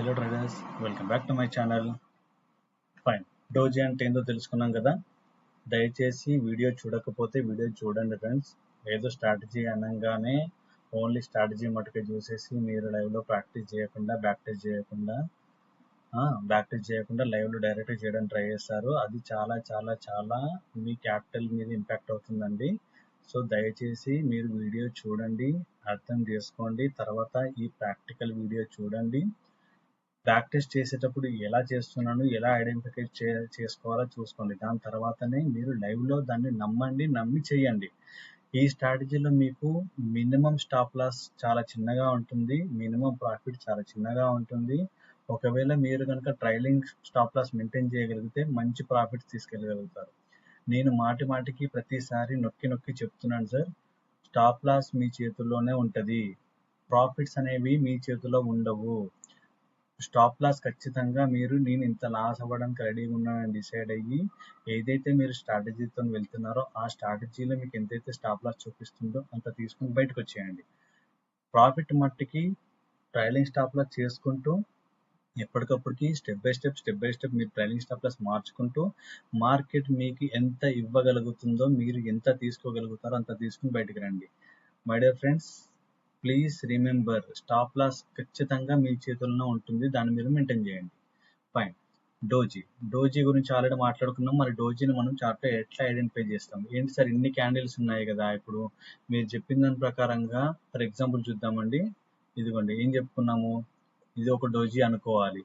Hello traders, welcome back to my channel. Fine, doji అంటే ఏందో తెలుసుకున్నాం కదా. దయచేసి వీడియో చూడకపోతే వీడియో చూడండి ఫ్రెండ్స్. ఏదో స్ట్రాటజీ అనగానే ఓన్లీ స్ట్రాటజీ మటుకే చూసేసి మీరు లైవ్లో ప్రాక్టీస్ చేయకుండా లైవ్లో డైరెక్ట్గా చేయడానికి ట్రై చేస్తారు. అది చాలా చాలా చాలా మీ క్యాపిటల్ మీద ఇంపాక్ట్ అవుతుందండి. సో దయచేసి మీరు వీడియో చూడండి, అర్థం చేసుకోండి, తర్వాత ఈ ప్రాక్టికల్ వీడియో చూడండి. ప్రాక్టీస్ చేసేటప్పుడు ఎలా చేస్తున్నాను, ఎలా ఐడెంటిఫై చేసుకోవాలో చూసుకోండి. దాని తర్వాతనే మీరు లైవ్లో దాన్ని నమ్మి చేయండి. ఈ స్ట్రాటజీలో మీకు మినిమం స్టాప్ లాస్ చాలా చిన్నగా ఉంటుంది, మినిమం ప్రాఫిట్ చాలా చిన్నగా ఉంటుంది. ఒకవేళ మీరు కనుక ట్రైలింగ్ స్టాప్ లాస్ మెయింటైన్ చేయగలిగితే మంచి ప్రాఫిట్స్ తీసుకెళ్ళగలుగుతారు. నేను మాటికి ప్రతిసారి నొక్కి చెప్తున్నాను సార్, స్టాప్ లాస్ మీ చేతుల్లోనే ఉంటుంది, ప్రాఫిట్స్ అనేవి మీ చేతిలో ఉండవు. స్టాప్ లాస్ ఖచ్చితంగా నేను ఇంత లాస్ అవ్వడానికి రెడీగా ఉన్నానని డిసైడ్ అయ్యి ఏదైతే మీరు స్ట్రాటజీతో వెళ్తున్నారో ఆ స్ట్రాటజీలో మీకు ఎంతైతే స్టాప్ లాస్ చూపిస్తుందో అంత తీసుకుని బయటకు వచ్చేయండి. ప్రాఫిట్ మట్టికి ట్రైలింగ్ స్టాప్ లాస్ చేసుకుంటూ ఎప్పటికప్పటికి స్టెప్ బై స్టెప్ మీరు ట్రైలింగ్ స్టాప్ లాస్ మార్చుకుంటూ మార్కెట్ మీకు ఎంత ఇవ్వగలుగుతుందో, మీరు ఎంత తీసుకోగలుగుతారో అంత తీసుకుని బయటకు రండి. My dear friends, please remember, stop loss ఖచ్చితంగా మీ చేతుల్లో ఉంటుంది, దాన్ని మీరు మెయింటైన్ చేయండి. ఫైన్. డోజీ గురించి ఆల్రెడీ మాట్లాడుకున్నాం. మరి డోజీని మనం చార్ట్లో ఎట్లా ఐడెంటిఫై చేస్తాం? ఏంటి సార్ ఇన్ని క్యాండిల్స్ ఉన్నాయి కదా, ఇప్పుడు మీరు చెప్పిన దాని ప్రకారంగా ఫర్ ఎగ్జాంపుల్ చూద్దామండి. ఇదిగోండి, ఏం చెప్పుకున్నాము, ఇది ఒక డోజీ అనుకోవాలి.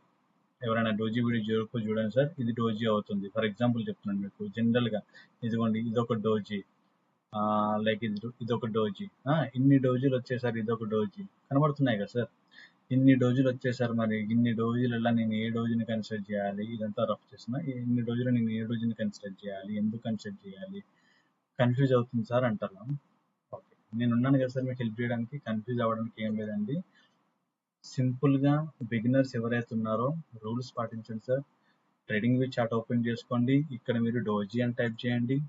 ఎవరైనా డోజీ వీడియో చూడండి సార్, ఇది డోజీ అవుతుంది. ఫర్ ఎగ్జాంపుల్ చెప్తున్నాను మీకు జనరల్గా. ఇదిగోండి, ఇదొక డోజీ, లైక్ ఇదొక డోజీ. ఇన్ని డోజీలు వచ్చేసారి ఇదొక డోజీ కనబడుతున్నాయి కదా సార్, ఇన్ని డోజీలు వచ్చేసారు. మరి ఇన్ని డోజీలలో నేను ఏ డోజీని కన్సిడర్ చేయాలి? ఇదంతా రఫ్ చేస్తున్నా. ఇన్ని డోజీలో నేను ఏ డోజీని కన్సిడర్ చేయాలి, ఎందుకు కన్సిడర్ చేయాలి, కన్ఫ్యూజ్ అవుతుంది సార్ అంటారు. ఓకే, నేను ఉన్నాను కదా సార్ మీకు హెల్ప్ చేయడానికి. కన్ఫ్యూజ్ అవ్వడానికి ఏం లేదండి. సింపుల్గా బిగినర్స్ ఎవరైతే ఉన్నారో రూల్స్ పాటించండి sir. Trading view chart open చేసుకోండి, ఇక్కడ మీరు డోజీ అని టైప్ చేయండి.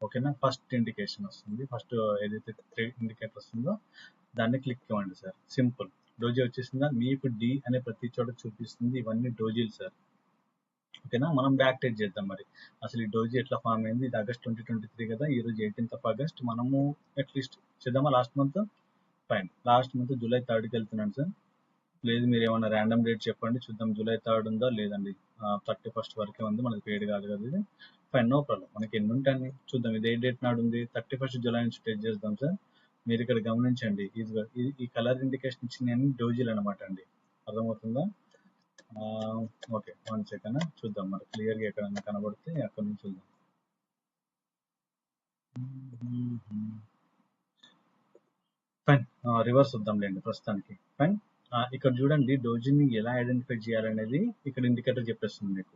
ఓకేనా, ఫస్ట్ ఇండికేషన్ వస్తుంది, ఫస్ట్ ఏదైతే ఇండికేటర్ వస్తుందో దాన్ని క్లిక్ ఇవ్వండి సార్. సింపుల్, డోజీ వచ్చేసిందా? మీకు డి అనే ప్రతి చోట చూపిస్తుంది. ఇవన్నీ డోజీలు సార్. ఓకేనా, మనం బ్యాక్ ట్రేడ్ చేద్దాం. మరి అసలు ఈ డోజీ ఎట్లా ఫామ్ అయింది? ఇది ఆగస్ట్ 2023 కదా, ఈ రోజు 18th ఆగస్ట్. మనము అట్లీస్ట్ చేద్దామా last month? Fine, last month July 3కి వెళ్తున్నాను సార్. లేదు మీరు ఏమైనా ర్యాండమ్ డేట్ చెప్పండి చూద్దాం. జూలై 3 ఉందా? లేదండి, 31st వరకే ఉంది, మనకి పేడ్ కాదు కదా ఇది. Fine, no problem. మనకి ఎన్ని ఉంటాయని చూద్దాం. ఇది ఏ డేట్ నాడు ఉంది? 31st జూలై నుంచి ట్రేడ్ చేద్దాం సార్. మీరు ఇక్కడ గమనించండి, ఈ కలర్ ఇండికేషన్ ఇచ్చిన డోజీలు అనమాట అండి. అర్థమవుతుందా? ఓకే, 1 సెకండ్ చూద్దాం. మరి క్లియర్గా ఎక్కడన్నా కనబడితే అక్కడ నుంచి చూద్దాం. ఫైన్, రివర్స్ వద్దాంలేండి ప్రస్తుతానికి. ఫైన్, ఇక్కడ చూడండి, డోజీని ఎలా ఐడెంటిఫై చేయాలనేది ఇక్కడ ఇండికేటర్ చెప్పేస్తుంది. మీకు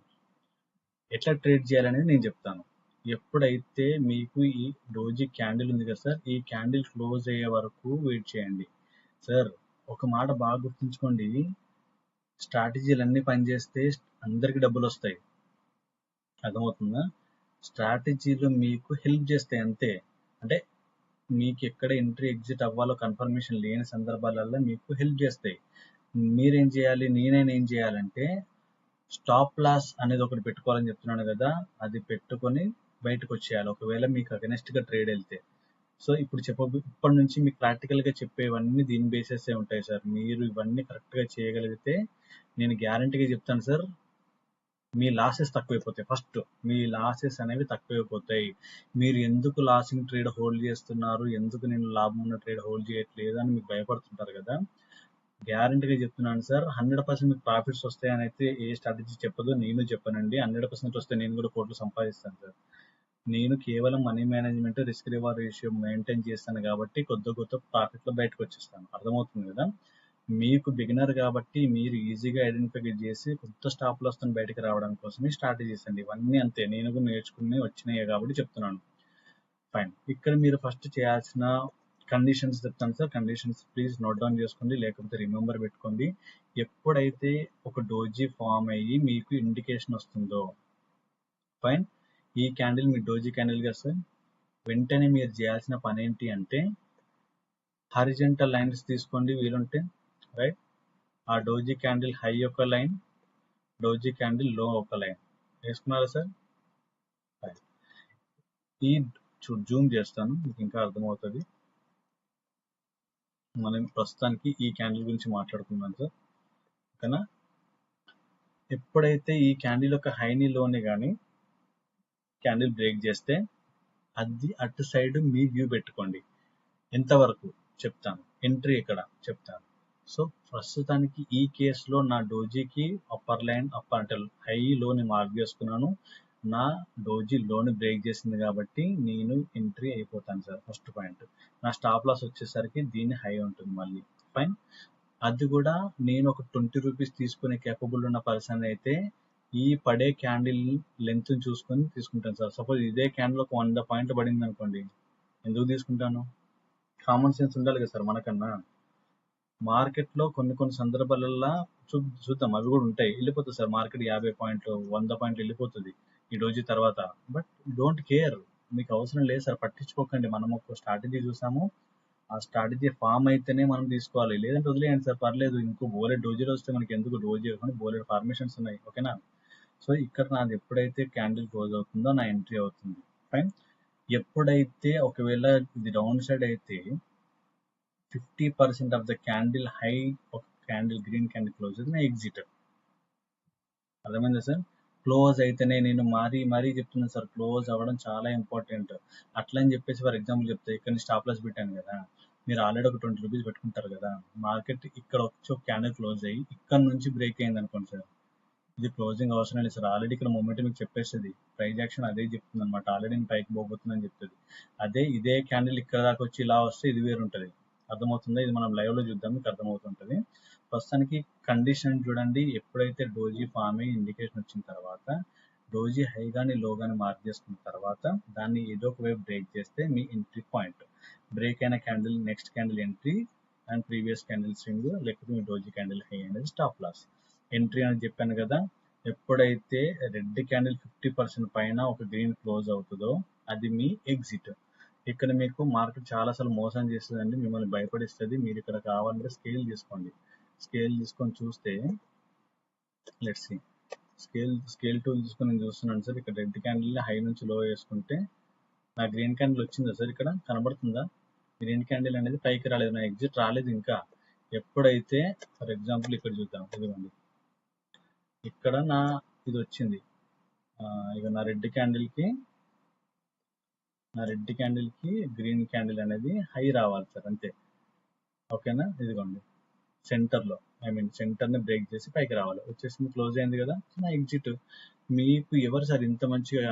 ఎట్లా ట్రేడ్ చేయాలనేది నేను చెప్తాను. ఎప్పుడైతే మీకు ఈ డోజీ క్యాండిల్ ఉంది కదా సార్, ఈ క్యాండిల్ క్లోజ్ అయ్యే వరకు వెయిట్ చేయండి సార్. ఒక మాట బాగా గుర్తుంచుకోండి, స్ట్రాటజీలు అన్నీ పనిచేస్తే అందరికి డబ్బులు వస్తాయి. అర్థమవుతుందా? స్ట్రాటజీలు మీకు హెల్ప్ చేస్తాయి అంతే. అంటే మీకు ఎక్కడ ఎంట్రీ ఎగ్జిట్ అవ్వాలో కన్ఫర్మేషన్ లేని సందర్భాలలో మీకు హెల్ప్ చేస్తాయి. మీరేం చేయాలి, నేనేం చేయాలంటే స్టాప్ లాస్ అనేది ఒకటి పెట్టుకోవాలని చెప్తున్నాను కదా, అది పెట్టుకొని బయటకు వచ్చేయాలి ఒకవేళ మీకు అగెనెస్ట్గా ట్రేడ్ వెళ్తే. సో ఇప్పటి నుంచి మీకు ప్రాక్టికల్గా చెప్పేవన్నీ దీని బేసెసే ఉంటాయి సార్. మీరు ఇవన్నీ కరెక్ట్గా చేయగలిగితే నేను గ్యారంటీగా చెప్తాను సార్, మీ లాసెస్ తక్కువైపోతాయి. ఫస్ట్ మీ లాసెస్ అనేవి తక్కువైపోతాయి. మీరు ఎందుకు లాసింగ్ ట్రేడ్ హోల్డ్ చేస్తున్నారు, ఎందుకు నేను లాభం ఉన్న ట్రేడ్ హోల్డ్ చేయట్లేదు అని మీకు భయపడుతుంటారు కదా, గ్యారంటీగా చెప్తున్నాను సార్, 100% మీకు ప్రాఫిట్స్ వస్తాయని అయితే ఏ స్ట్రాటజీ చెప్పదు, నేను చెప్పనండి. 100% వస్తే నేను కూడా కోట్లు సంపాదిస్తాను సార్. నేను కేవలం money management, risk reward ratio maintain చేస్తాను కాబట్టి కొత్త ప్రాఫిట్లో బయటకు వచ్చేస్తాను. అర్థమవుతుంది కదా? మీకు బిగినర్ కాబట్టి మీరు ఈజీగా ఐడెంటిఫై చేసి కొత్త స్టాప్ లాస్తో బయటకు రావడం కోసమే స్ట్రాటజీస్ అండి ఇవన్నీ. అంతే, నేను కూడా నేర్చుకుని వచ్చినాయి కాబట్టి చెప్తున్నాను. ఫైన్, ఇక్కడ మీరు ఫస్ట్ చేయాల్సిన కండిషన్స్ చెప్తాను sir. Conditions please note down చేసుకోండి, లేకపోతే రిమెంబర్ పెట్టుకోండి. ఎప్పుడైతే ఒక డోజీ ఫామ్ అయ్యి మీకు ఇండికేషన్ వస్తుందో, ఫైన్, ఈ క్యాండిల్ మీ డోజీ క్యాండిల్ కదా సార్, వెంటనే మీరు చేయాల్సిన పని ఏంటి అంటే హారిజంటల్ లైన్స్ తీసుకోండి వీలుంటే, రైట్. ఆ డోజీ క్యాండిల్ హై ఒక లైన్, డోజీ క్యాండిల్ లో ఒక లైన్ వేసుకున్నారా సార్? ఈ జూమ్ చేస్తాను, మీకు ఇంకా అర్థమవుతుంది. మనం ప్రస్తుతానికి ఈ క్యాండిల్ గురించి మాట్లాడుకుందాం సార్, ఓకేనా? ఎప్పుడైతే ఈ క్యాండిల్ యొక్క హైని లోని కానీ క్యాండిల్ బ్రేక్ చేస్తే అది అటు సైడ్ మీ వ్యూ పెట్టుకోండి. ఎంతవరకు చెప్తాను, ఎంట్రీ ఎక్కడ చెప్తాను. సో ప్రస్తుతానికి ఈ కేసులో నా డోజీకి అప్పర్ లైన్ అంటే హై లోని మార్క్ చేసుకున్నాను. నా డోజీ లోని బ్రేక్ చేసింది కాబట్టి నేను ఎంట్రీ అయిపోతాను సార్. First point. నా స్టాప్ లాస్ వచ్చేసరికి దీని హై ఉంటుంది మళ్ళీ. ఫైన్. అది కూడా నేను ఒక 20 రూపీస్ తీసుకునే కేపబుల్ ఉన్న పర్సన్ అయితే ఈ పడే క్యాండిల్ లెంత్ చూసుకొని తీసుకుంటాను సార్. సపోజ్ ఇదే క్యాండిల్ ఒక 100 పాయింట్లు పడింది అనుకోండి, ఎందుకు తీసుకుంటాను? కామన్ సెన్స్ ఉండాలి కదా సార్ మనకన్నా. మార్కెట్లో కొన్ని సందర్భాలలో చూద్దాం, అవి కూడా ఉంటాయి, వెళ్ళిపోతుంది సార్ మార్కెట్ 50 పాయింట్లు 100 పాయింట్లు వెళ్ళిపోతుంది ఈ రోజు తర్వాత. బట్ డోంట్ కేర్, మీకు అవసరం లేదు సార్, పట్టించుకోకండి. మనం ఒక స్ట్రాటజీ చూసాము, ఆ స్ట్రాటజీ ఫామ్ అయితేనే మనం తీసుకోవాలి, లేదంటే వదిలేయండి సార్, పర్లేదు. ఇంకో బోలెడ్ డోజీలు వస్తే మనకి ఎందుకు, డోజీ కానీ బోలెడ్ ఫార్మేషన్స్ ఉన్నాయి, ఓకేనా? సో ఇక్కడ నాది ఎప్పుడైతే క్యాండిల్ క్లోజ్ అవుతుందో నా ఎంట్రీ అవుతుంది. ఫైన్. ఎప్పుడైతే ఒకవేళ ఇది డౌన్ సైడ్ అయితే 50% ఆఫ్ ద క్యాండిల్ హై ఒక క్యాండిల్ గ్రీన్ క్యాండిల్ క్లోజ్ అయితే నా ఎగ్జిట్. అర్థమైందా సార్? క్లోజ్ అయితేనే, నేను మరీ చెప్తున్నాను సార్, క్లోజ్ అవ్వడం చాలా ఇంపార్టెంట్. అట్లా అని చెప్పేసి ఫర్ ఎగ్జాంపుల్ చెప్తే ఇక్కడ స్టాప్ లాస్ పెట్టాను కదా, మీరు ఆల్రెడీ ఒక 20 రూపీస్ పెట్టుకుంటారు కదా, మార్కెట్ ఇక్కడ వచ్చి ఒక క్యాండిల్ క్లోజ్ అయ్యి ఇక్కడ నుంచి బ్రేక్ అయింది అనుకోండి సార్, ఇది క్లోజింగ్ అవసరం లేదు సార్. ఆల్రెడీ ఇక్కడ మూమెంట్ మీకు చెప్పేస్తుంది, ప్రైజ్ యాక్షన్ అదే చెప్తుంది అనమాట, ఆల్రెడీ నేను పైకి పోబోతుందని చెప్తుంది. అదే ఇదే క్యాండిల్ ఇక్కడ దాకా వచ్చి ఇలా వస్తే ఇది వేరు ఉంటుంది. అర్థమవుతుందా? ఇది మనం లైవ్ లో చూద్దాం, మీకు అర్థమవుతుంటుంది. ప్రస్తుతానికి కండిషన్ చూడండి. ఎప్పుడైతే డోజీ ఫామ్ అయ్యి ఇండికేషన్ వచ్చిన తర్వాత, డోజీ హై కానీ లో కానీ మార్క్ చేసుకున్న తర్వాత దాన్ని ఏదో ఒక వైపు బ్రేక్ చేస్తే మీ ఎంట్రీ పాయింట్. బ్రేక్ అయిన candle next candle entry and previous candle swing, లేకపోతే మీ డోజీ క్యాండిల్ హై అనేది స్టాప్ లాస్. ఎంట్రీ అని చెప్పాను కదా, ఎప్పుడైతే రెడ్ క్యాండిల్ 50% పైన ఒక గ్రీన్ క్లోజ్ అవుతుందో అది మీ ఎగ్జిట్. ఇక్కడ మీకు మార్కెట్ చాలాసార్లు మోసం చేస్తుందండి, మిమ్మల్ని భయపడిస్తుంది. మీరు ఇక్కడ కావాలంటే స్కేల్ తీసుకోండి, స్కేల్ తీసుకొని చూస్తే లెట్స్ సీ, స్కేల్ టూల్ తీసుకొని నేను చూస్తున్నాను సార్. ఇక్కడ రెడ్ క్యాండిల్ హై నుంచి లో వేసుకుంటే నా గ్రీన్ క్యాండిల్ వచ్చిందా సార్? ఇక్కడ కనబడుతుందా? గ్రీన్ క్యాండిల్ అనేది పైకి రాలేదు, నా ఎగ్జిట్ రాలేదు ఇంకా. ఎప్పుడైతే ఫర్ ఎగ్జాంపుల్ ఇక్కడ చూద్దాం, ఇదిగోండి ఇక్కడ నా ఇది వచ్చింది, ఇక నా రెడ్ క్యాండిల్కి గ్రీన్ క్యాండిల్ అనేది హై రావాలి సార్, అంతే, ఓకేనా? ఇదిగోండి సెంటర్లో, సెంటర్ని బ్రేక్ చేసి పైకి రావాలి, వచ్చేసింది, క్లోజ్ అయింది కదా, నా ఎగ్జిట్. మీకు ఎవరు సార్ ఇంత మంచిగా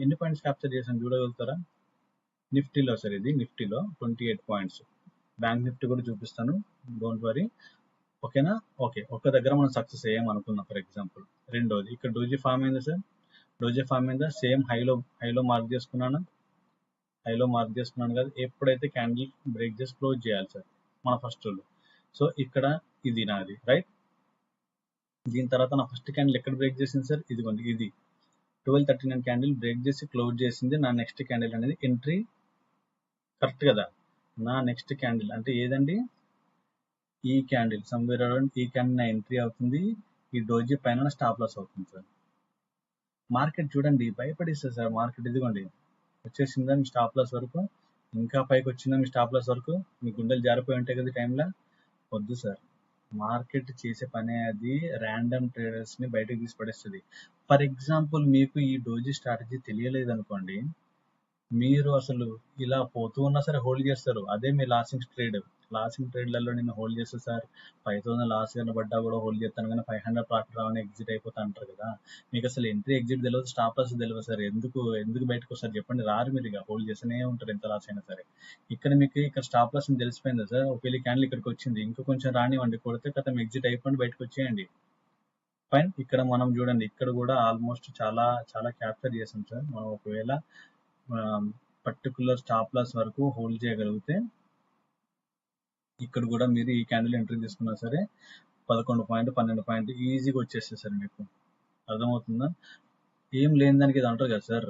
ఎన్ని పాయింట్స్ క్యాప్చర్ చేశాను చూడగలుగుతారా? నిఫ్టీలో సార్, ఇది నిఫ్టీలో 28 పాయింట్స్. బ్యాంక్ నిఫ్టీ కూడా చూపిస్తాను, డోంట్ వరీ, ఓకేనా? ఓకే, ఒక దగ్గర మనం సక్సెస్ అయ్యాం అనుకుందాం ఫర్ ఎగ్జాంపుల్. రెండోది, ఇక్కడ డోజీ ఫామ్ అయిందా సార్? డోజీ ఫామ్ అయిందా? సేమ్ హైలో మార్క్ చేసుకున్నాను కదా. ఎప్పుడైతే క్యాండిల్ బ్రేక్ చేసి క్లోజ్ చేయాలి సార్ మన ఫస్ట్ రూల్. సో ఇక్కడ ఇది నాది రైట్. దీని తర్వాత నా ఫస్ట్ క్యాండిల్ ఎక్కడ బ్రేక్ చేసింది సార్? ఇదిగోండి, ఇది 1239 క్యాండిల్ బ్రేక్ చేసి క్లోజ్ చేసింది. నా నెక్స్ట్ క్యాండిల్ అనేది ఎంట్రీ, కరెక్ట్ కదా? నా నెక్స్ట్ క్యాండిల్ అంటే ఏదండి? ఈ క్యాండిల్, సమ్వేర్ అరౌండ్ ఈ క్యాండిల్ నా ఎంట్రీ అవుతుంది. ఈ డోజీ పైన స్టాప్ లాస్ అవుతుంది సార్. మార్కెట్ చూడండి భయపడిస్తుంది సార్, మార్కెట్ ఇదిగోండి వచ్చేసిందా మీ స్టాప్ లాస్ వరకు, ఇంకా పైకి వచ్చిందా మీ స్టాప్ లాస్ వరకు, మీ గుండెలు జారిపోయి ఉంటాయి కదా టైంలో. వద్దు సార్, మార్కెట్ చేసే పనే అది ర్యాండమ్ ట్రేడర్స్ని బయటకు తీసి పడేస్తుంది. ఫర్ ఎగ్జాంపుల్ మీకు ఈ డోజీ స్ట్రాటజీ తెలియలేదు అనుకోండి, మీరు అసలు ఇలా పోతూ ఉన్నా సరే హోల్డ్ చేస్తారు. అదే మీ లాసింగ్ ట్రేడ్లలో నేను హోల్డ్ చేస్తాను సార్, 5000 లాస్ కనబడ్డా కూడా హోల్డ్ చేస్తాను, కానీ 500 ప్రాఫిట్ రావని ఎగ్జిట్ అయిపోతా అంటారు కదా. మీకు అసలు ఎంట్రీ ఎగ్జిట్ తెలియదు, స్టాప్ లాస్ తెలియదు సార్, ఎందుకు బయటకు వస్తారు చెప్పండి? రారు, మీరు ఇక హోల్డ్ చేస్తూనే ఉంటారు ఎంత లాస్ అయినా సరే. మీకు ఇక్కడ స్టాప్ లాస్ తెలిసిపోయిందా సార్? ఒకవేళ క్యాండిల్ ఇక్కడికి వచ్చింది, ఇంకా కొంచెం రానివ్వండి, కొడితే కథ ఎగ్జిట్ అయిపోయింది, బయటకు వచ్చేయండి. ఫైన్. ఇక్కడ మనం చూడండి, ఇక్కడ కూడా ఆల్మోస్ట్ చాలా చాలా క్యాప్చర్ చేసాం సార్. మనం ఒకవేళ పర్టికులర్ స్టాప్ లాస్ వరకు హోల్డ్ చేయగలిగితే ఇక్కడ కూడా మీరు ఈ క్యాండిల్ ఎంట్రీ తీసుకున్నా సరే 11 పాయింట్ 12 పాయింట్ ఈజీగా వచ్చేస్తుంది సార్. మీకు అర్థమవుతుందా? ఏం లేని దానికి ఇది అంటారు కదా సార్,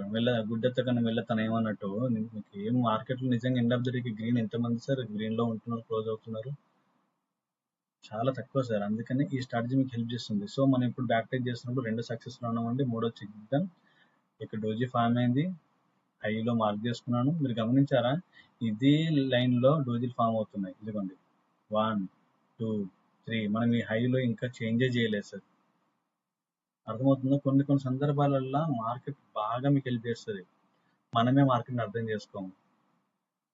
గుడ్డెత్త కన్నా వెళ్ళతన ఏమన్నట్టు. మీకు ఏం మార్కెట్లో నిజంగా ఎండ్ ఆఫ్ ద డేకి గ్రీన్ ఎంతమంది సార్ గ్రీన్లో ఉంటున్నారు, క్లోజ్ అవుతున్నారు? చాలా తక్కువ సార్. అందుకని ఈ స్ట్రాటజీ మీకు హెల్ప్ చేస్తుంది. సో మనం ఇప్పుడు బ్యాక్ టెస్ట్ చేస్తున్నప్పుడు 2 సక్సెస్‌లో ఉన్నామండి. మూడో చూద్దాం. ఇక్కడ డోజీ ఫామ్ అయింది. హైలో మార్క్ చేసుకున్నాను. మీరు గమనించారా? ఇదే లైన్‌లో డోజీలు ఫామ్ అవుతున్నాయి. ఇదిగోండి 1, 2, 3 మనం ఈ హైలో ఇంకా చేంజే చేయలేదు సార్. అర్థమవుతుందా? కొన్ని కొన్ని సందర్భాలల్లో మార్కెట్ బాగా మీకు హెల్ప్ చేస్తుంది. మనమే మార్కెట్ని అర్థం చేసుకోము.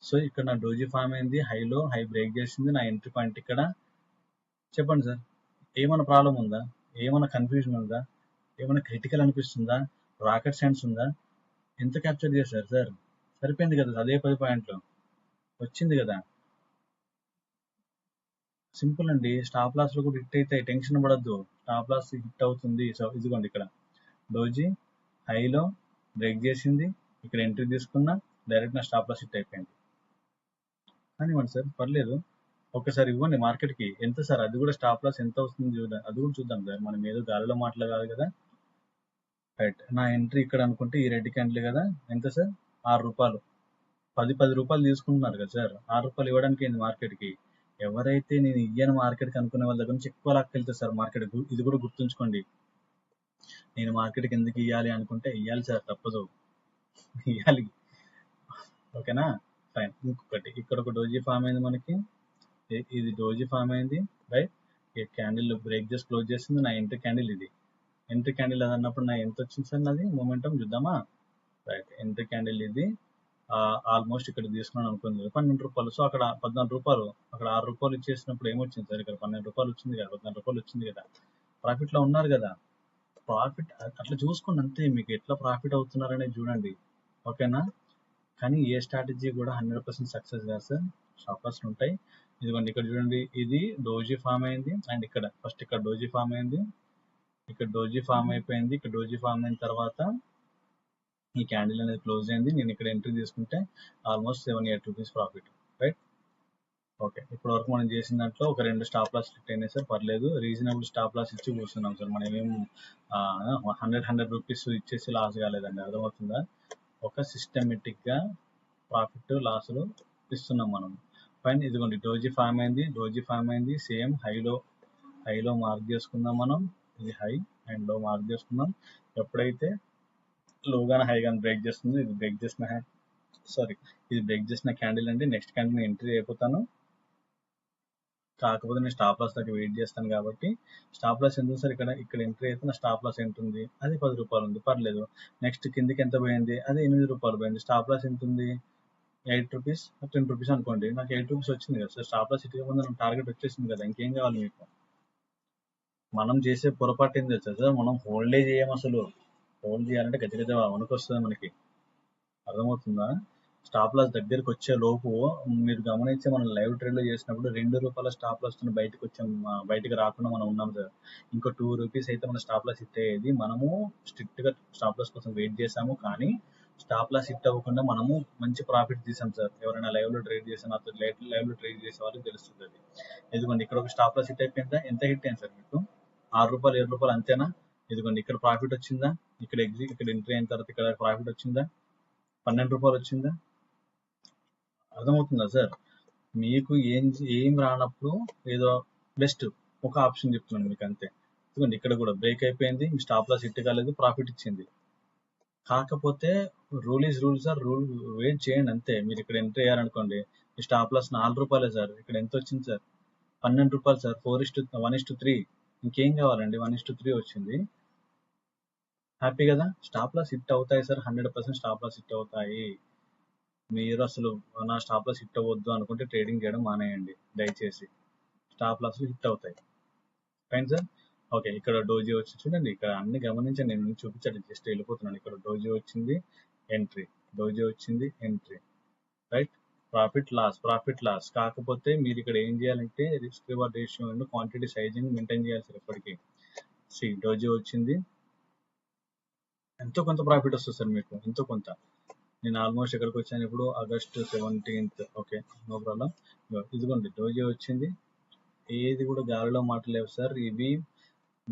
సో ఇక్కడ నా డోజీ ఫామ్ అయింది. హైలో హై బ్రేక్ చేసింది. నా ఎంట్రీ పాయింట్ ఇక్కడ. చెప్పండి సార్, ఏమైనా ప్రాబ్లం ఉందా? ఏమైనా కన్ఫ్యూజన్ ఉందా? ఏమైనా క్రిటికల్ అనిపిస్తుందా? రాకెట్ సైన్స్ ఉందా? ఎంత క్యాప్చర్ చేశారు సార్? సరిపోయింది కదా, అదే 10 పాయింట్లు వచ్చింది కదా. సింపుల్ అండి. స్టాప్ లాస్ లో కూడా హిట్ అయితే టెన్షన్ పడద్దు. స్టాప్ లాస్ హిట్ అవుతుంది. సో ఇదిగోండి ఇక్కడ డోజీ హైలో బ్రేక్ చేసింది. ఇక్కడ ఎంట్రీ తీసుకున్నా, డైరెక్ట్ నా స్టాప్ లాస్ హిట్ అయిపోయింది. కానివ్వండి సార్, పర్లేదు. ఒకసారి ఇవ్వండి మార్కెట్కి ఎంత సార్, అది కూడా స్టాప్ లాస్ ఎంత వస్తుంది చూద్దాం, అది కూడా చూద్దాం సార్. మనం ఏదో గాలిలో మాటలు కాదు కదా. రైట్, నా ఎంట్రీ ఇక్కడ అనుకుంటే ఈ రెడ్ క్యాండిల్ కదా. ఎంత సార్? 6 రూపాయలు. 10 రూపాయలు తీసుకుంటున్నారు కదా సార్. 6 రూపాయలు ఇవ్వడానికి ఏంది మార్కెట్కి? ఎవరైతే నేను ఇయ్యను మార్కెట్కి అనుకునే వాళ్ళ దగ్గర నుంచి ఎక్కువ లాక్కెళ్తారు సార్ మార్కెట్. ఇది కూడా గుర్తుంచుకోండి. నేను మార్కెట్కి ఎందుకు ఇవ్వాలి అనుకుంటే ఇవ్వాలి సార్, తప్పదు, ఇవ్వాలి. ఓకేనా? ఫైన్. ఇంకొకటి ఇక్కడ ఒక డోజీ ఫామ్ అయింది మనకి. ఇది డోజీ ఫామ్ అయింది. రైట్, ఈ క్యాండిల్ బ్రేక్ చేసి క్లోజ్ చేసింది. నా ఎంట్రీ క్యాండిల్ ఇది. ఎంట్రీ క్యాండిల్ అది అన్నప్పుడు నా ఎంత వచ్చింది సార్ నాది మొమెంటం చూద్దామా? రైట్, ఎంట్రీ క్యాండిల్ ఇది ఆల్మోస్ట్ ఇక్కడ తీసుకున్నాను అనుకుంది 12 రూపాయలు. సో అక్కడ 14 రూపాయలు, అక్కడ 6 రూపాయలు ఇచ్చేసినప్పుడు ఏమొచ్చింది సార్? ఇక్కడ 12 రూపాయలు వచ్చింది కదా, 14 రూపాయలు వచ్చింది కదా. ప్రాఫిట్లో ఉన్నారు కదా. ప్రాఫిట్ అట్లా చూసుకోండి అంతే. మీకు ఎట్లా ప్రాఫిట్ అవుతున్నారనేది చూడండి. ఓకేనా? కానీ ఏ స్ట్రాటజీ కూడా 100% సక్సెస్ కాదు సార్. షాపర్స్ ఉంటాయి. ఇదిగోండి ఇక్కడ చూడండి, ఇది డోజీ ఫామ్ అయింది. అండ్ ఇక్కడ ఫస్ట్ ఇక్కడ డోజీ ఫామ్ అయింది. ఇక్కడ డోజీ ఫామ్ అయిపోయింది. ఇక్కడ డోజీ ఫామ్ అయిన తర్వాత ఈ క్యాండిల్ అనేది క్లోజ్ అయింది. నేను ఇక్కడ ఎంట్రీ తీసుకుంటే almost 7-8 rupees profit. Right, okay. ఇప్పటి వరకు మనం చేసిన దాంట్లో ఒక 2 స్టాప్ లాస్ హిట్ అయినాయి సార్, పర్లేదు. రీజనబుల్ స్టాప్ లాస్ ఇచ్చి కూర్చున్నాం సార్. మనం ఏం 100 రూపీస్ ఇచ్చేసి లాస్ కాలేదండి. అర్థమవుతుందా? ఒక సిస్టమేటిక్గా ప్రాఫిట్ లాసులు ఇస్తున్నాం మనం. ఫైన్. ఇదిగోండి డోజీ ఫామ్ అయింది. డోజీ ఫామ్ అయింది. సేమ్ హైలో మార్క్ చేసుకుందాం మనం. ఇది హై అండ్ లో మార్క్ చేసుకుందాం. ఎప్పుడైతే లోగానే హైగానే బ్రేక్ చేస్తుంది, ఇది బ్రేక్ చేసిన ఇది బ్రేక్ చేసిన క్యాండిల్ అండి. నెక్స్ట్ క్యాండిల్ నేను ఎంట్రీ అయిపోతాను. కాకపోతే నేను స్టాప్ లాస్ దాకా వెయిట్ చేస్తాను కాబట్టి. స్టాప్ లాస్ ఎంత సార్? ఇక్కడ ఎంట్రీ అయితే నా స్టాప్ లాస్ ఎంత ఉంది? అది 10 రూపాయలు ఉంది, పర్లేదు. నెక్స్ట్ కిందికి ఎంత పోయింది? అది 8 రూపాయలు పోయింది. స్టాప్ లాస్ ఎంత ఉంది? 8 రూపీస్, 10 రూపీస్ అనుకోండి. నాకు 8 రూపీస్ వచ్చింది కదా సార్. స్టాప్ లాస్ ఇటుగా ముందు నాకు టార్గెట్ వచ్చేసింది కదా. ఇంకేం కావాలి మీకు? మనం చేసే పొరపాటు ఏం తెలుసా సార్? మనం హోల్డే చేయం అసలు. హోల్డ్ చేయాలంటే గజ గజ వణుకొస్తుంది మనకి. అర్థమవుతుందా? స్టాప్ లాస్ దగ్గరికి వచ్చే లోపు మీరు గమనించి మనం లైవ్ ట్రేడ్ లో చేసినప్పుడు 2 రూపాయల స్టాప్ లాస్ తో బయటకు రాకుండా మనం ఉన్నాం సార్. ఇంకో 2 రూపీస్ అయితే మన స్టాప్ లాస్ హిట్ అయ్యేది. మనము స్ట్రిక్ట్ గా స్టాప్ లాస్ కోసం వెయిట్ చేసాము, కానీ స్టాప్ లాస్ హిట్ అవ్వకుండా మనము మంచి ప్రాఫిట్ తీసాం సార్. ఎవరైనా లైవ్ లో ట్రేడ్ చేసిన లైవ్ లో ట్రేడ్ చేసే వాళ్ళకి తెలుస్తుంది అది. ఇదిగోండి ఇక్కడ ఒక స్టాప్ లాస్ హిట్ అయిపోయిందా? ఎంత హిట్ అయింది సార్ మీకు? 6 రూపాయలు, 7 రూపాయలు, అంతేనా? ఇదిగోండి ఇక్కడ ప్రాఫిట్ వచ్చిందా? ఇక్కడ ఎంట్రీ అయిన తర్వాత ఇక్కడ ప్రాఫిట్ వచ్చిందా? 12 రూపాయలు వచ్చిందా? అర్థమవుతుందా సార్? మీకు ఏం రానప్పుడు ఏదో బెస్ట్ ఒక ఆప్షన్ చెప్తున్నాను మీకు, అంతే. ఇదిగోండి ఇక్కడ కూడా బ్రేక్ అయిపోయింది. మీ స్టాప్ లాస్ హిట్ కాలేదు, ప్రాఫిట్ ఇచ్చింది. కాకపోతే rule is rule sir. Rule wait చేయండి అంతే. మీరు ఇక్కడ ఎంట్రీ అయ్యారనుకోండి, మీ స్టాప్ లాస్ 4 రూపాయలే సార్. ఇక్కడ ఎంత వచ్చింది సార్? 12 రూపాయలు సార్. 1:3. ఇంకేం కావాలండి? 1:3 వచ్చింది. హ్యాపీ కదా? స్టాప్ లాస్ హిట్ అవుతాయి సార్, 100% స్టాప్ లాస్ హిట్ అవుతాయి. మీరు అసలు నా స్టాప్ లాస్ హిట్ అవ్వద్దు అనుకుంటే ట్రేడింగ్ చేయడం మానేయండి దయచేసి. స్టాప్ లాస్ హిట్ అవుతాయి. Fine sir. ఓకే, ఇక్కడ డోజీ వచ్చి చూడండి, ఇక్కడ అన్ని గమనించండి. నేను చూపించండి, జస్ట్ వెళ్ళిపోతున్నాను. ఇక్కడ డోజీ వచ్చింది, ఎంట్రీ. డోజీ వచ్చింది, ఎంట్రీ. Right, profit loss. కాకపోతే మీరు ఇక్కడ ఏం చేయాలంటే risk reward ratio and quantity sizing maintain చేయాలి సార్ ఎప్పటికీ. డోజీ వచ్చింది, ఎంతో కొంత ప్రాఫిట్ వస్తుంది సార్ మీకు, ఎంతో కొంత. నేను ఆల్మోస్ట్ ఎక్కడికి వచ్చాను ఇప్పుడు? August 17th. Okay, no problem. ఇదిగోండి డోజీ వచ్చింది. ఏది కూడా గాలిలో మాటలేవు సార్. ఇవి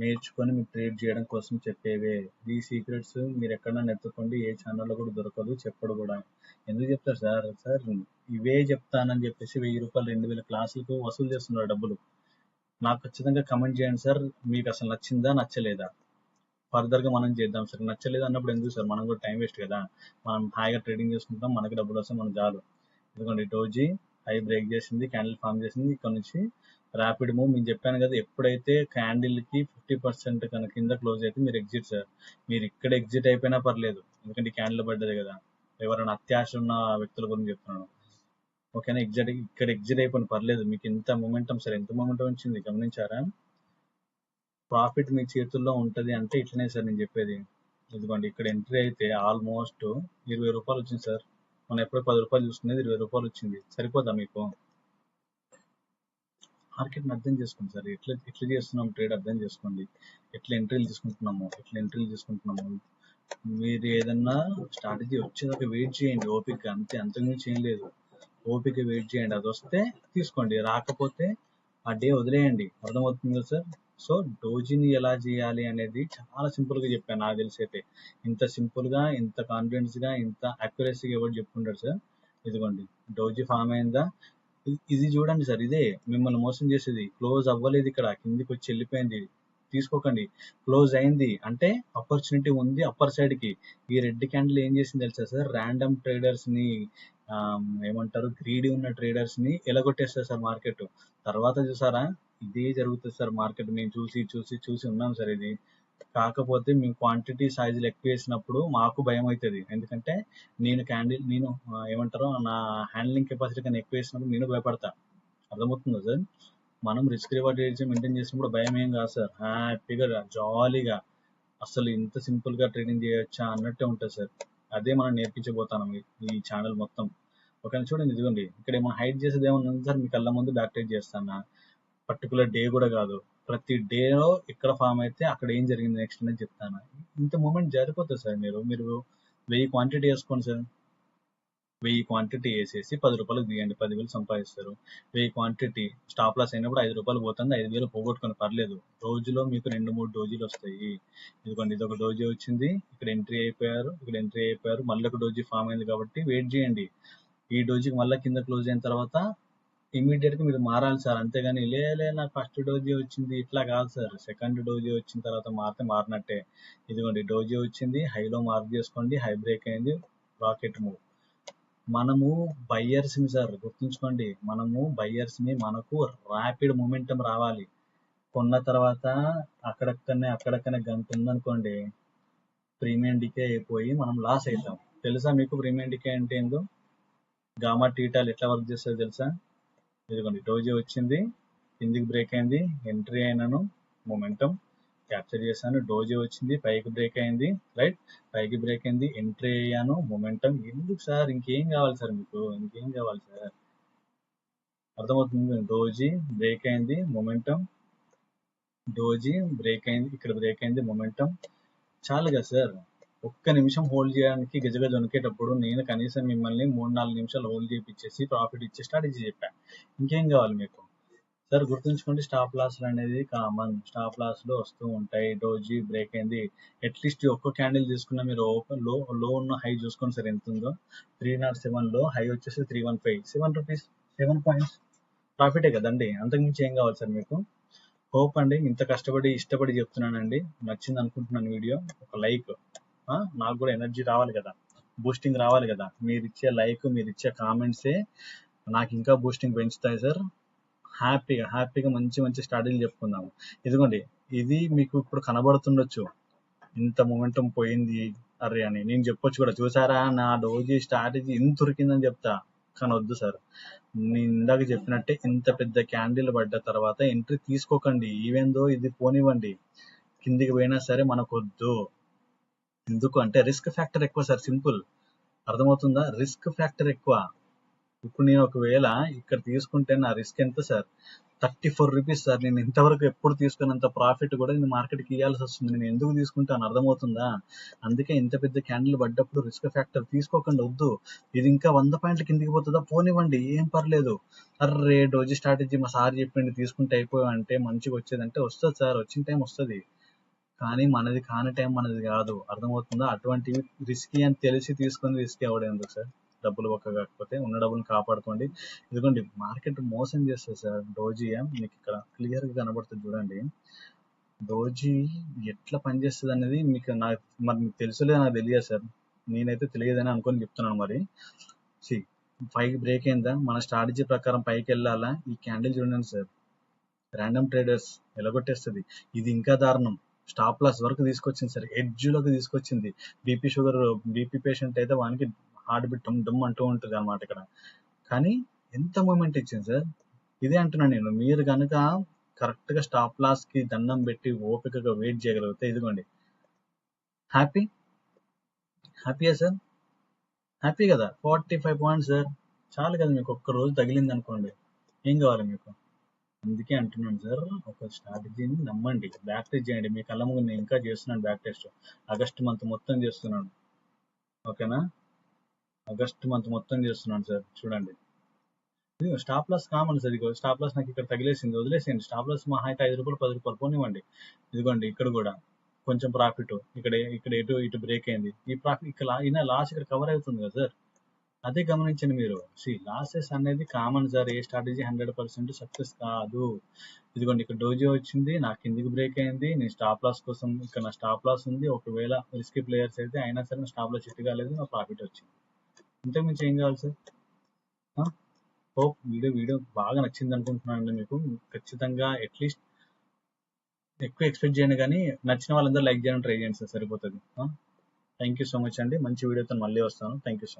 నేర్చుకొని మీరు ట్రేడ్ చేయడం కోసం చెప్పేవే. ఈ సీక్రెట్స్ మీరు ఎక్కడైనా ఎత్తుకోండి, ఏ ఛానల్లో కూడా దొరకదు, చెప్పడు కూడా. ఎందుకు చెప్తారు సార్? సార్ ఇవే చెప్తానని చెప్పేసి 1000 రూపాయలు 2000 క్లాసులకు వసూలు చేస్తున్నారు డబ్బులు. నాకు ఖచ్చితంగా కమెంట్ చేయండి సార్, మీకు అసలు నచ్చిందా నచ్చలేదా, ఫర్దర్ గా మనం చేద్దాం సార్. నచ్చలేదు అన్నప్పుడు ఎందుకు సార్, మనం కూడా టైం వేస్ట్ కదా, మనం హాయిగా ట్రేడింగ్ చేసుకుంటాం, మనకి డబ్బులు వస్తే మనం చాలు. ఎందుకంటే డోజీ హై బ్రేక్ చేసింది, క్యాండిల్ ఫామ్ చేసింది, ఇక్కడ నుంచి ర్యాపిడ్ మూవ్. నేను చెప్పాను కదా, ఎప్పుడైతే క్యాండిల్ కి 50% కనుక కింద క్లోజ్ అయితే మీరు ఎగ్జిట్ సార్. మీరు ఇక్కడ ఎగ్జిట్ అయిపోయినా పర్లేదు, ఎందుకంటే క్యాండిల్ పడ్డది కదా. ఎవరైనా అత్యాశ ఉన్న వ్యక్తుల గురించి చెప్తున్నాను, ఓకేనా. ఇక్కడ ఎగ్జిట్ అయిపోయిన పర్లేదు, మీకు ఇంత మొమెంటం సార్, ఎంత మొమెంటం వచ్చింది గమనించారా. ప్రాఫిట్ మీ చేతుల్లో ఉంటది అంటే ఇట్లనే సార్ నేను చెప్పేది. ఇదిగోండి ఇక్కడ ఎంట్రీ అయితే ఆల్మోస్ట్ 20 రూపాయలు వచ్చింది సార్. మనం ఎప్పుడో 10 రూపాయలు చూసుకునేది 20 రూపాయలు వచ్చింది. సరిపోదా మీకు? మార్కెట్ని అర్థం చేసుకోండి సార్, ఎట్లా చేస్తున్నాం ట్రేడ్ అర్థం చేసుకోండి, ఎట్లా ఎంట్రీలు తీసుకుంటున్నాము. మీరు ఏదన్నా స్ట్రాటజీ వచ్చేదాకా వెయిట్ చేయండి ఓపిక, అంతే, అంతకుమించి ఏం లేదు. ఓపిక వెయిట్ చేయండి, అది వస్తే తీసుకోండి, రాకపోతే ఆ డే వదిలేయండి. అర్థమవుతుంది కదా సార్. సో డోజీని ఎలా చేయాలి అనేది చాలా సింపుల్ గా చెప్పాను. నాకు తెలిసి అయితే ఇంత సింపుల్ గా, ఇంత కాన్ఫిడెన్స్ గా, ఇంత అక్యురసీగా ఎవరు చెప్పుకుంటారు సార్. ఇదిగోండి డోజీ ఫామ్ అయిందా, ఇది చూడండి సార్, ఇదే మిమ్మల్ని మోసం చేసేది. క్లోజ్ అవ్వలేదు, ఇక్కడ కిందికి వచ్చి వెళ్ళిపోయింది, తీసుకోకండి. క్లోజ్ అయింది అంటే ఆపర్చునిటీ ఉంది అప్పర్ సైడ్ కి. ఈ రెడ్ క్యాండిల్ ఏం చేసింది తెలుసా సార్, ర్యాండమ్ ట్రేడర్స్ ని, ఏమంటారు, గ్రీడీ ఉన్న ట్రేడర్స్ ని ఎలగొట్టేస్తారు సార్ మార్కెట్. తర్వాత చూసారా, ఇదే జరుగుతుంది సార్ మార్కెట్. మేము చూసి ఉన్నాం సార్ ఇది. కాకపోతే మేము క్వాంటిటీ సైజులు ఎక్కువ వేసినప్పుడు మాకు భయం అవుతుంది, ఎందుకంటే నేను ఏమంటారు, నా హ్యాండ్లింగ్ కెపాసిటీ కన్నా ఎక్కువ వేసినప్పుడు నేను భయపడతా. అర్థమవుతుందా సార్. మనం రిస్క్ రివార్డ్ రేషియో మెయింటైన్ చేసినప్పుడు భయం ఏం కాదు సార్, హ్యాపీగా జాలీగా అసలు ఇంత సింపుల్ గా ట్రేడింగ్ చేయొచ్చా అన్నట్టే ఉంటుంది సార్. అదే మనం నేర్పించబోతాను ఈ ఛానల్ మొత్తం. ఒకవేళ చూడండి, ఇదిగోండి ఇక్కడ ఏమైనా హైడ్ చేసేది ఏమన్నా ఉంది సార్, మీ కళ్ళ ముందు బ్యాక్ ట్రేడ్ చేస్తాను. పర్టికులర్ డే కూడా కాదు, ప్రతి డేలో ఇక్కడ ఫామ్ అయితే అక్కడ ఏం జరిగింది నెక్స్ట్ అనేది చెప్తాను. ఇంత మూమెంట్ జరిపోతుంది సార్. మీరు 1000 క్వాంటిటీ వేసుకోండి సార్, 1000 క్వాంటిటీ వేసేసి 10 రూపాయలకు దిగండి, 10,000 సంపాదిస్తారు. 1000 క్వాంటిటీ స్టాప్ లాస్ అయినప్పుడు 5 రూపాయలు పోతుంది, 5,000 పోగొట్టుకొని పర్లేదు. రోజులో మీకు 2-3 డోజీలు వస్తాయి. ఇదిగోండి ఇది ఒక డోజీ వచ్చింది, ఇక్కడ ఎంట్రీ అయిపోయారు, మళ్ళీ ఒక డోజీ ఫామ్ అయింది కాబట్టి వెయిట్ చేయండి. ఈ డోజీకి మళ్ళీ కింద క్లోజ్ అయిన తర్వాత ఇమీడియట్ గా మీరు మారాలి సార్, అంతేగాని నాకు ఫస్ట్ డోజీ వచ్చింది ఇట్లా కాదు సార్. సెకండ్ డోజీ వచ్చిన తర్వాత మారితే మారినట్టే. ఇదిగోండి డోజీ వచ్చింది, హైలో మార్క్ చేసుకోండి, హై బ్రేక్ అయింది, రాకెట్ మూవ్. మనము బయ్యర్స్ ని సార్, గుర్తుంచుకోండి, మనము బయ్యర్స్ ని, మనకు ర్యాపిడ్ మూమెంటం రావాలి. కొన్న తర్వాత అక్కడక్కడనే గంట ఉందనుకోండి, ప్రీమియం డికే అయిపోయి మనం లాస్ అవుతాం. తెలుసా మీకు ప్రీమియం డికే అంటే ఏందో, గామా టీటాలు ఎట్లా వర్క్ చేస్తుందో తెలుసా. ఇదిగోండి డోజీ వచ్చింది, కిందికి బ్రేక్ అయింది, ఎంట్రీ అయినాను, మొమెంటం క్యాప్చర్ చేశాను. డోజీ వచ్చింది, పైకి బ్రేక్ అయింది, రైట్, పైకి బ్రేక్ అయింది, ఎంట్రీ అయ్యాను, మొమెంటం. ఎందుకు సార్, ఇంకేం కావాలి సార్ మీకు, ఇంకేం కావాలి సార్. అర్థమవుతుంది. డోజీ బ్రేక్ అయింది, మొమెంటం, డోజీ బ్రేక్ అయింది, ఇక్కడ బ్రేక్ అయింది, మొమెంటం. చాలు కదా సార్. ఒక్క నిమిషం హోల్డ్ చేయడానికి గజగజ వణికేటప్పుడు నేను కనీసం మిమ్మల్ని 3-4 నిమిషాలు హోల్డ్ చేయించేసి ప్రాఫిట్ ఇచ్చే స్ట్రాటజీ చెప్పా. ఇంకేం కావాలి మీకు సార్. గుర్తుంచుకోండి, స్టాప్ లాస్ అనేది కామన్, స్టాప్ లాస్ లో వస్తూ ఉంటాయి. డోజీ బ్రేక్ అయింది, అట్లీస్ట్ ఒక్క క్యాండిల్ తీసుకున్న మీరు లో ఉన్న హై చూసుకోండి సార్ ఎంత ఉందో. 307 లో హై వచ్చేసి 315, 7 రూపీస్, 7 పాయింట్స్ ప్రాఫిటే కదండి, అంతకుమించి ఏం కావాలి సార్ మీకు. హోప్ అండి, ఇంత కష్టపడి ఇష్టపడి చెప్తున్నానండి, నచ్చింది అనుకుంటున్నాను వీడియో. ఒక లైక్, నాకు కూడా ఎనర్జీ రావాలి కదా, బూస్టింగ్ రావాలి కదా. మీరు ఇచ్చే లైక్, మీరు ఇచ్చే కామెంట్సే నాకు ఇంకా బూస్టింగ్ పెంచుతాయి సార్. హ్యాపీగా మంచి స్ట్రాటజీలు చెప్పుకుందాము. ఇదిగోండి ఇది మీకు ఇప్పుడు కనబడుతుండొచ్చు, ఇంత మొమెంటం పోయింది అరే అని. నేను చెప్పొచ్చు కూడా, చూసారా నా డోజీ స్ట్రాటజీ ఇంత ఉరికిందని చెప్తా, కానీ వద్దు సార్. నేను ఇందాక చెప్పినట్టే ఇంత పెద్ద క్యాండిల్ పడ్డ తర్వాత ఎంట్రీ తీసుకోకండి. ఈవెన్ దో ఇది పోనివ్వండి, కిందికి పోయినా సరే మనకు వద్దు. ఎందుకు అంటే రిస్క్ ఫ్యాక్టర్ ఎక్కువ సార్, సింపుల్. అర్థమవుతుందా, రిస్క్ ఫ్యాక్టర్ ఎక్కువ. ఇప్పుడు నేను ఒకవేళ ఇక్కడ తీసుకుంటే నా రిస్క్ ఎంత సార్, 34 రూపీస్ సార్. నేను ఇంతవరకు ఎప్పుడు తీసుకున్నంత ప్రాఫిట్ కూడా నేను మార్కెట్కి ఇవ్వాల్సి వస్తుంది. నేను ఎందుకు తీసుకుంటాను, అర్థమవుతుందా. అందుకే ఇంత పెద్ద క్యాండిల్ పడ్డప్పుడు రిస్క్ ఫ్యాక్టర్ తీసుకోకండి, వద్దు. ఇది ఇంకా 100 పాయింట్ల కిందికి పోతుందా, పోనివ్వండి, ఏం పర్లేదు. అర్రే డోజీ స్ట్రాటజీ మా సార్ చెప్పిండి తీసుకుంటే అయిపోయా అంటే మంచిగా వచ్చేదంటే వస్తుంది సార్, వచ్చిన టైం వస్తుంది. కానీ మనది కాని టైం మనది కాదు, అర్థమవుతుందా. అటువంటివి రిస్కీ అని తెలిసి తీసుకుని రిస్కీ అవ్వడం ఎందుకు సార్. డబ్బులు ఒక్క కాకపోతే ఉన్న డబ్బులు కాపాడుకోండి. ఇదిగోండి మార్కెట్ మోసం చేస్తుంది సార్. డోజీ మీకు ఇక్కడ క్లియర్గా కనబడుతుంది చూడండి. డోజీ ఎట్లా పనిచేస్తుంది అనేది మీకు మరి మీకు తెలుసులే, నాకు తెలియదు సార్. నేనైతే తెలియదని అనుకొని చెప్తున్నాను. మరి పైకి బ్రేక్ అయిందా, మన స్ట్రాటజీ ప్రకారం పైకి వెళ్ళాలా. ఈ క్యాండిల్ చూడండి సార్, ర్యాండమ్ ట్రేడర్స్ ఎలగొట్టేస్తుంది. ఇది ఇంకా దారుణం, స్టాప్ లాస్ వరకు తీసుకొచ్చింది సార్, ఎడ్జ్లోకి తీసుకొచ్చింది. బీపీ పేషెంట్ అయితే వానికి హార్ట్ బీట్ డమ్ అంటూ ఉంటుంది అనమాట ఇక్కడ. కానీ ఎంత మూమెంట్ ఇచ్చింది సార్. ఇదే అంటున్నాను నేను, మీరు కనుక కరెక్ట్గా స్టాప్ లాస్కి దండం పెట్టి ఓపికగా వెయిట్ చేయగలిగితే ఇదిగోండి హ్యాపీయా సార్, హ్యాపీ కదా. 45 పాయింట్స్ సార్, చాలు కదా మీకు. ఒక్క రోజు తగిలింది అనుకోండి, ఏం కావాలి మీకు. అందుకే అంటున్నాను సార్, ఒక స్ట్రాటజీని నమ్మండి, బ్యాక్ టెస్ట్ చేయండి. మీ కళ్ళ ముందు నేను ఇంకా చేస్తున్నాను బ్యాక్ టెస్ట్. ఆగస్ట్ మంత్ మొత్తం చేస్తున్నాను, ఓకేనా. ఆగస్ట్ మంత్ మొత్తం చేస్తున్నాను సార్. చూడండి, స్టాప్ లాస్ కామన్ సార్. ఇదిగో స్టాప్ లాస్ నాకు ఇక్కడ తగిలేసింది, వదిలేసేయండి. స్టాప్ లాస్ మా అయితే 5 రూపాయలు 10 రూపాయలు పోనివ్వండి. ఇదిగోండి ఇక్కడ కూడా కొంచెం ప్రాఫిట్, ఇక్కడ ఇటు బ్రేక్ అయింది. ఈ ప్రాఫిట్ ఇక్కడ లాస్ ఇక్కడ కవర్ అవుతుంది కదా సార్. అదే గమనించండి మీరు. లాసెస్ అనేది కామన్ సార్. ఏ స్ట్రాటజీ 100% సక్సెస్ కాదు. ఇదిగోండి ఇక్కడ డోజీ వచ్చింది, నాకు కిందికి బ్రేక్ అయింది. నేను స్టాప్ లాస్ కోసం ఇక్కడ నా స్టాప్ లాస్ ఉంది. ఒకవేళ రిస్కీ ప్లేయర్స్ అయితే అయినా సరే నా స్టాప్ లాస్ చెట్టు కాలేదు, నా ప్రాఫిట్ వచ్చింది. ఇంతకుమించి ఏం కావాలి సార్. హోప్ వీడియో బాగా నచ్చింది అనుకుంటున్నాను మీకు. ఖచ్చితంగా అట్లీస్ట్ ఎక్కువ ఎక్స్పెక్ట్ చేయండి, కానీ నచ్చిన వాళ్ళందరూ లైక్ చేయడం ట్రై చేయండి సార్, సరిపోతుంది. థ్యాంక్ యూ సో మచ్ అండి. మంచి వీడియోతో మళ్ళీ వస్తాను. Thank you so much.